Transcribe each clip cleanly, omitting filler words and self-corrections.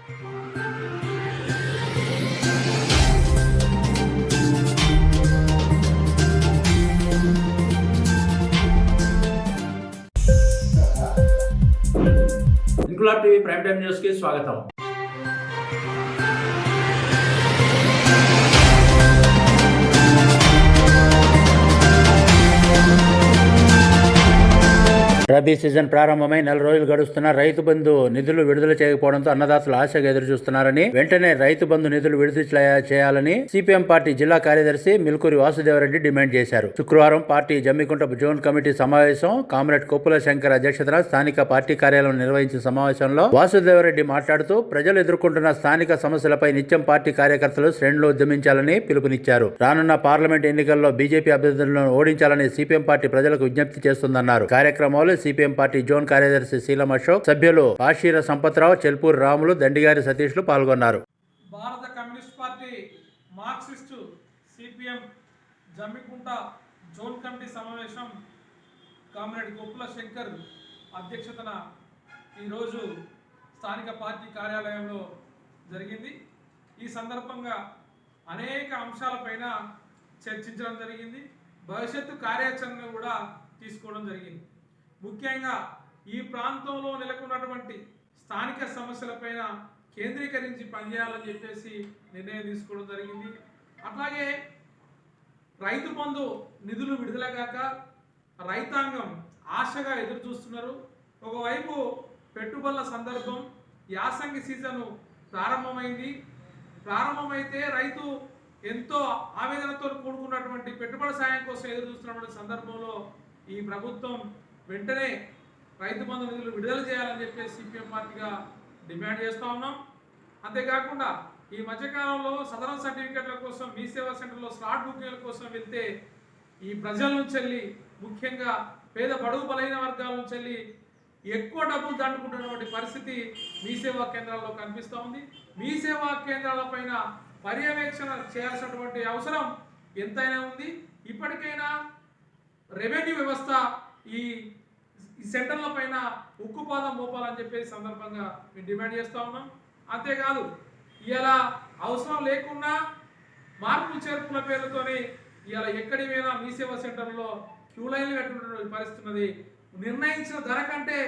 Inquilab TV prime time news కి స్వాగతం. Rabi season ప్రారంభమై 4 రోజులు గడుస్తున్న రైతు బంధు నిధులు విడుదల చేయకపోవడంతో అన్నదాతలు ఆశగా ఎదురు చూస్తున్నారని, వెంటనే రైతు బంధు నిధులు విడుదల చేయాలని సిపిఎం పార్టీ జిల్లా కార్యదర్శి మిల్కూరి వాసుదేవరెడ్డి డిమాండ్ చేశారు. శుక్రవారం పార్టీ జమ్మికుంట జోన్ కమిటీ సమావేశం కామ్రేడ్ కొప్పుల శంకర్ అధ్యక్షతన స్థానిక పార్టీ కార్యాలయం నిర్వహించిన సమావేశంలో వాసుదేవరెడ్డి మాట్లాడుతూ ప్రజలు ఎదుర్కొంటున్న స్థానిక సమస్యలపై నిత్యం పార్టీ కార్యకర్తలు శ్రేణులు ఉద్యమించాలని పిలుపునిచ్చారు. రానున్న పార్లమెంట్ ఎన్నికల్లో బీజేపీ అభ్యర్థులను ఓడించాలని సిపిఎం పార్టీ ప్రజలకు విజ్ఞప్తి చేస్తుందన్నారు. కార్యక్రమంలో సిపిఎం పార్టీ జోన్ కార్యదర్శి శీలం అశోక్, సభ్యులు పాషీర సంపత్రావు, చెల్పూరి రాములు, దండిగారి సతీష్లు పాల్గొన్నారు. భారత communist party Marxist CPM Jammikunta zone committee సమావేశం కామ్రేడ్ కొప్పుల శంకర్ అధ్యక్షతన ఈరోజు స్థానిక పార్టీ కార్యాలయంలో జరిగింది. ఈ సందర్భంగా అనేక అంశాలపైన చర్చించడం జరిగింది. భవిష్యత్తు కార్యాచరణ కూడా తీసుకోవడం జరిగింది. ముఖ్యంగా ఈ ప్రాంతంలో నెలకొన్నటువంటి స్థానిక సమస్యలపైన కేంద్రీకరించి పనిచేయాలని చెప్పేసి నిర్ణయం తీసుకోవడం జరిగింది. అట్లాగే రైతు బంధు నిధులు విడుదలగాక రైతాంగం ఆశగా ఎదురు చూస్తున్నారు. ఒకవైపు పెట్టుబడుల సందర్భం, యాసంగి సీజన్ ప్రారంభమైతే రైతు ఎంతో ఆవేదనతో కూడుకున్నటువంటి పెట్టుబడి సాయం కోసం ఎదురు చూస్తున్నటువంటి సందర్భంలో ఈ ప్రభుత్వం వెంటనే రైతు బంధు నిధులు విడుదల చేయాలని చెప్పేసి సిపిఎం పార్టీగా డిమాండ్ చేస్తూ ఉన్నాం. అంతేకాకుండా ఈ మధ్యకాలంలో సదరన్ సర్టిఫికెట్ల కోసం మీ సేవా సెంటర్లో స్లాట్ బుకింగ్ల కోసం వెళ్తే ఈ ప్రజల నుంచి వెళ్ళి, ముఖ్యంగా పేద బడుగు బలైన వర్గాల నుంచి వెళ్ళి ఎక్కువ డబ్బులు దండుకుంటున్నటువంటి పరిస్థితి మీ సేవా కేంద్రాల్లో కనిపిస్తూ ఉంది. మీ సేవా కేంద్రాల పైన పర్యవేక్షణ చేయాల్సినటువంటి అవసరం ఎంతైనా ఉంది. ఇప్పటికైనా రెవెన్యూ వ్యవస్థ ఈ సెంటర్ల పైన ఉక్కుపాదం మోపాలని చెప్పేసి సందర్భంగా మేము డిమాండ్ చేస్తూ ఉన్నాం. అంతేకాదు ఇలా అవసరం లేకుండా మార్పులు చేర్పుల పేరుతోని ఇలా ఎక్కడికైనా మీ సేవా సెంటర్లో క్యూ లైన్లు కట్టుకున్నటువంటి పరిస్థితి ఉన్నది. నిర్ణయించిన ధర కంటే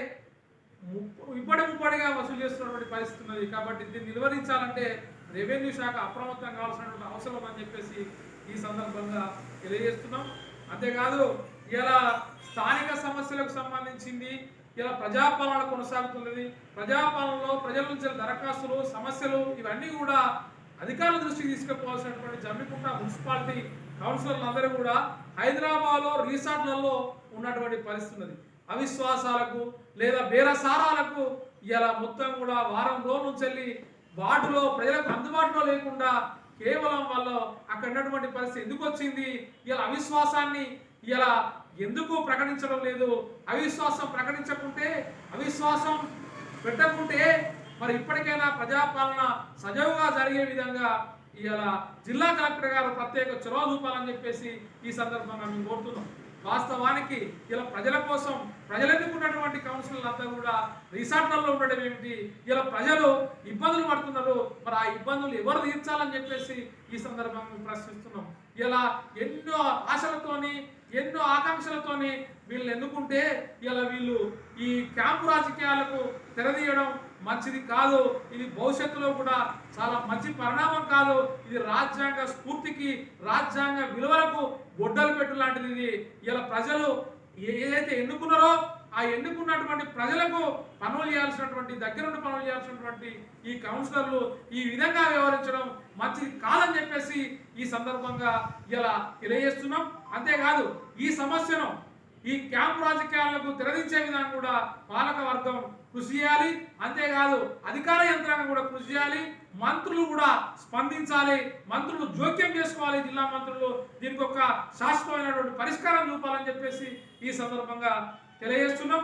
ముప్పడిగా వసూలు చేస్తున్నటువంటి పరిస్థితి ఉన్నది. కాబట్టి దీన్ని నిలువరించాలంటే రెవెన్యూ శాఖ అప్రమత్తం కావాల్సినటువంటి అవసరం అని చెప్పేసి ఈ సందర్భంగా తెలియజేస్తున్నాం. అంతేకాదు ఇలా స్థానిక సమస్యలకు సంబంధించింది ఇలా ప్రజాపాలన కొనసాగుతున్నది. ప్రజాపాలనలో ప్రజల నుంచి దరఖాస్తులు, సమస్యలు ఇవన్నీ కూడా అధికారుల దృష్టికి తీసుకుపోవాల్సినటువంటి జమ్మికుంట మున్సిపాలిటీ కౌన్సిలర్లు అందరూ కూడా హైదరాబాద్లో రిసార్ట్లలో ఉన్నటువంటి పరిస్థితి ఉన్నది. అవిశ్వాసాలకు లేదా బేరసారాలకు ఇలా మొత్తం కూడా వారం రోజుల నుంచి వెళ్ళి వార్డులో ప్రజలకు అందుబాటులో లేకుండా కేవలం వాళ్ళు అక్కడ ఉన్నటువంటి పరిస్థితి ఎందుకు వచ్చింది? ఇలా అవిశ్వాసాన్ని ఇలా ఎందుకు ప్రకటించడం లేదు? అవిశ్వాసం పెట్టకుంటే మరి ఇప్పటికైనా ప్రజాపాలన సజావుగా జరిగే విధంగా ఇలా జిల్లా కలెక్టర్ గారు ప్రత్యేక చొరవ చూపాలని చెప్పేసి ఈ సందర్భంగా మేము కోరుతున్నాం. వాస్తవానికి ఇలా ప్రజల కోసం ప్రజలు ఎన్నుకున్నటువంటి కౌన్సిలర్లు అంతా కూడా రిసార్ట్లలో ఉండడం ఏమిటి? ఇలా ప్రజలు ఇబ్బందులు పడుతున్నారు. మరి ఆ ఇబ్బందులు ఎవరు తీర్చాలని చెప్పేసి ఈ సందర్భంగా ప్రశ్నిస్తున్నాం. ఇలా ఎన్నో ఆశలతోని, ఎన్నో ఆకాంక్షలతోని వీళ్ళు ఎన్నుకుంటే ఇలా వీళ్ళు ఈ క్యాంపు రాజకీయాలకు తెరదీయడం మంచిది కాదు. ఇది భవిష్యత్తులో కూడా చాలా మంచి పరిణామం కాదు. ఇది రాజ్యాంగ స్ఫూర్తికి, రాజ్యాంగ విలువలకు గొడ్డలు పెట్టు లాంటిది. ఇది ఇలా ప్రజలు ఏదైతే ఎన్నుకున్నారో ఆ ఎన్నుకున్నటువంటి ప్రజలకు పనులు చేయాల్సినటువంటి, దగ్గరుండి పనులు చేయాల్సినటువంటి ఈ కౌన్సిలర్లు ఈ విధంగా వ్యవహరించడం మంచిది కాదని చెప్పేసి ఈ సందర్భంగా ఇలా తెలియజేస్తున్నాం. అంతేకాదు ఈ సమస్యను, ఈ క్యాంపు రాజకీయాలకు తెరదించే విధానం కూడా పాలక వర్గం కృషి చేయాలి. అంతేకాదు అధికార యంత్రాంగం కూడా కృషి చేయాలి. మంత్రులు కూడా స్పందించాలి. మంత్రులు జోక్యం చేసుకోవాలి. జిల్లా మంత్రులు దీనికి ఒక శాశ్వతమైనటువంటి పరిష్కారం చూపాలని చెప్పేసి ఈ సందర్భంగా తెలియజేస్తున్నాం.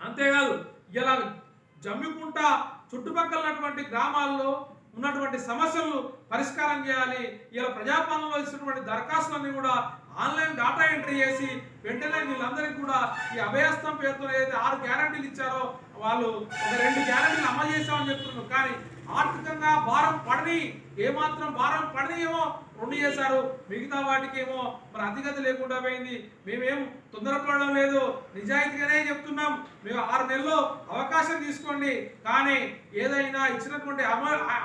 అంతేకాదు ఇలా జమ్మికుంట చుట్టుపక్కల ఉన్నటువంటి గ్రామాల్లో ఉన్నటువంటి సమస్యలను పరిష్కారం చేయాలి. ఇలా ప్రజాపాలనలో ఇచ్చినటువంటి దరఖాస్తులన్నీ కూడా ఆన్లైన్ డాటా ఎంట్రీ చేసి వెంటనే వీళ్ళందరికీ కూడా ఈ అభయస్థం పేరుతో ఏదైతే 6 గ్యారంటీలు ఇచ్చారో వాళ్ళు ఒక 2 గ్యారెంటీలు అమలు చేస్తామని చెప్తున్నారు. కానీ ఆర్థికంగా భారం పడని, ఏమాత్రం భారం పడనియేమో 2 చేశారు, మిగతా వాటికేమో మరి అతిగతి లేకుండా పోయింది. మేమేం తొందరపడడం లేదు, నిజాయితీగానే చెప్తున్నాం. మేము 6 నెలల్లో అవకాశం తీసుకోండి, కానీ ఏదైనా ఇచ్చినటువంటి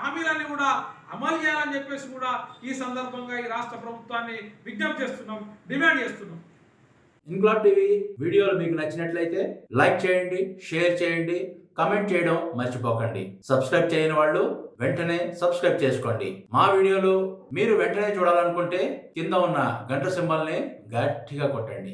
హామీలన్నీ కూడా అమలు చేయాలని చెప్పేసి కూడా ఈ సందర్భంగా ఈ రాష్ట్ర ప్రభుత్వాన్ని విజ్ఞప్తి చేస్తున్నాం, డిమాండ్ చేస్తున్నాం. ఇంక్లాబ్ టీవీ వీడియోలు మీకు నచ్చినట్లయితే లైక్ చేయండి, షేర్ చేయండి, కమెంట్ చేయడం మర్చిపోకండి. సబ్స్క్రైబ్ చేయని వాళ్ళు వెంటనే సబ్స్క్రైబ్ చేసుకోండి. మా వీడియోలు మీరు వెంటనే చూడాలనుకుంటే కింద ఉన్న గంట సింబల్ని గట్టిగా కొట్టండి.